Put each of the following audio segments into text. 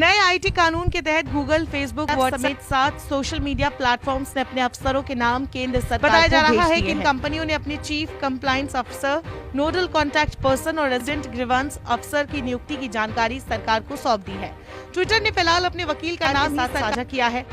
नए आईटी कानून के तहत गूगल, फेसबुक, व्हाट्सएप समेत 7 सोशल मीडिया प्लेटफॉर्म्स ने अपने अफसरों के नाम केंद्र सरकार को बताया जा रहा है कि इन कंपनियों ने अपने चीफ कंप्लायंस अफसर, नोडल कॉन्टैक्ट पर्सन और रेजिडेंट ग्रीवेंस अफसर की नियुक्ति की जानकारी सरकार को सौंप दी है। ट्विटर ने फिलहाल अपने वकील का नाम साझा किया है।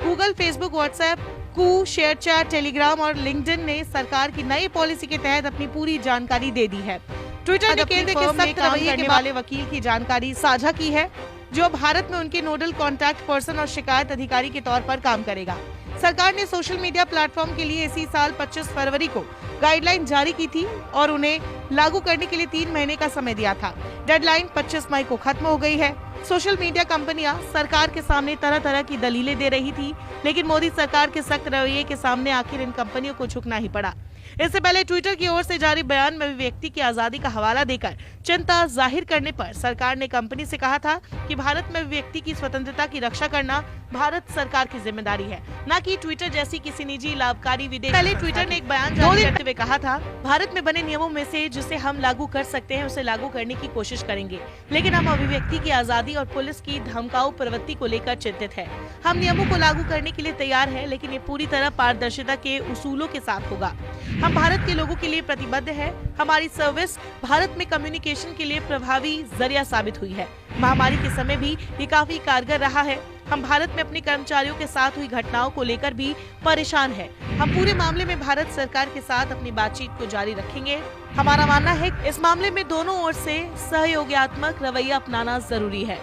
गूगल, फेसबुक, व्हाट्सएप, कू, शेयरचैट, टेलीग्राम और लिंक्डइन ने सरकार की नई पॉलिसी के तहत अपनी पूरी जानकारी दे दी है। ट्विटर ने केंद्र के सख्त रवैये के वाले वकील की जानकारी साझा की है, जो भारत में उनके नोडल कॉन्टैक्ट पर्सन और शिकायत अधिकारी के तौर पर काम करेगा। सरकार ने सोशल मीडिया प्लेटफॉर्म के लिए इसी साल 25 फरवरी को गाइडलाइन जारी की थी और उन्हें लागू करने के लिए 3 महीने का समय दिया था। डेडलाइन 25 मई को खत्म हो गई है। सोशल मीडिया कंपनियां सरकार के सामने तरह तरह की दलीलें दे रही थी, लेकिन मोदी सरकार के सख्त रवैये के सामने आखिर इन कंपनियों को झुकना ही पड़ा। इससे पहले ट्विटर की ओर से जारी बयान में व्यक्ति की आजादी का हवाला देकर चिंता जाहिर करने पर सरकार ने कंपनी से कहा था कि भारत में व्यक्ति की स्वतंत्रता की रक्षा करना भारत सरकार की जिम्मेदारी है, न कि ट्विटर जैसी किसी निजी लाभकारी विदेश। पहले ट्विटर ने एक बयान जारी करते हुए कहा था, भारत में बने नियमों में से जिसे हम लागू कर सकते हैं उसे लागू करने की कोशिश करेंगे, लेकिन हम अभिव्यक्ति की आजादी और पुलिस की धमकाऊ प्रवृत्ति को लेकर चिंतित है। हम नियमों को लागू करने के लिए तैयार है, लेकिन ये पूरी तरह पारदर्शिता के उसूलों के साथ होगा। हम भारत के लोगों के लिए प्रतिबद्ध है। हमारी सर्विस भारत में कम्युनिकेशन के लिए प्रभावी जरिया साबित हुई है। महामारी के समय भी ये काफी कारगर रहा है। हम भारत में अपने कर्मचारियों के साथ हुई घटनाओं को लेकर भी परेशान हैं। हम पूरे मामले में भारत सरकार के साथ अपनी बातचीत को जारी रखेंगे। हमारा मानना है कि इस मामले में दोनों ओर से सहयोगात्मक रवैया अपनाना जरूरी है।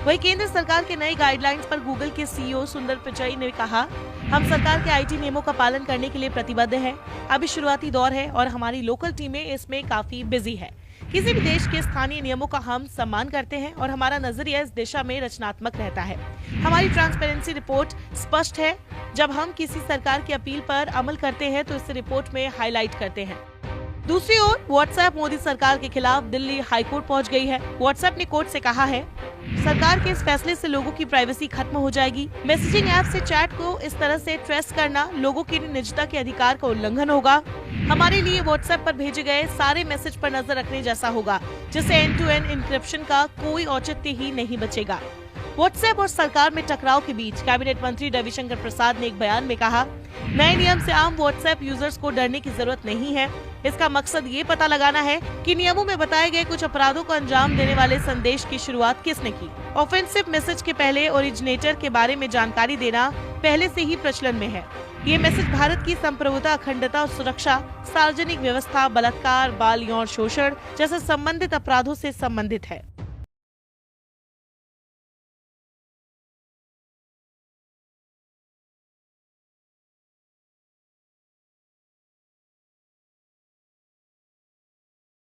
वहीं केंद्र सरकार के नई गाइडलाइंस पर गूगल के सीईओ सुंदर पिचाई ने कहा, हम सरकार के आईटी नियमों का पालन करने के लिए प्रतिबद्ध हैं। अभी शुरुआती दौर है और हमारी लोकल टीमें इसमें काफी बिजी है। किसी भी देश के स्थानीय नियमों का हम सम्मान करते हैं और हमारा नजरिया इस दिशा में रचनात्मक रहता है। हमारी ट्रांसपेरेंसी रिपोर्ट स्पष्ट है। जब हम किसी सरकार की अपील पर अमल करते हैं तो इसे रिपोर्ट में हाईलाइट करते हैं। दूसरी ओर व्हाट्सएप मोदी सरकार के खिलाफ दिल्ली हाईकोर्ट पहुंच गई है। व्हाट्सएप ने कोर्ट से कहा है, सरकार के इस फैसले से लोगों की प्राइवेसी खत्म हो जाएगी। मैसेजिंग ऐप से चैट को इस तरह से ट्रेस करना लोगों की निजता के अधिकार का उल्लंघन होगा। हमारे लिए व्हाट्सएप पर भेजे गए सारे मैसेज पर नजर रखने जैसा होगा, जिससे एंड टू एंड इंक्रिप्शन का कोई औचित्य ही नहीं बचेगा। व्हाट्सएप और सरकार में टकराव के बीच कैबिनेट मंत्री रविशंकर प्रसाद ने एक बयान में कहा, नए नियम से आम व्हाट्सएप यूजर्स को डरने की जरूरत नहीं है। इसका मकसद ये पता लगाना है कि नियमों में बताए गए कुछ अपराधों को अंजाम देने वाले संदेश की शुरुआत किसने की। ऑफेंसिव मैसेज के पहले ओरिजिनेटर के बारे में जानकारी देना पहले से ही प्रचलन में है। ये मैसेज भारत की संप्रभुता, अखंडता और सुरक्षा, सार्वजनिक व्यवस्था, बलात्कार, बाल यौन शोषण जैसे संबंधित अपराधों से संबंधित है।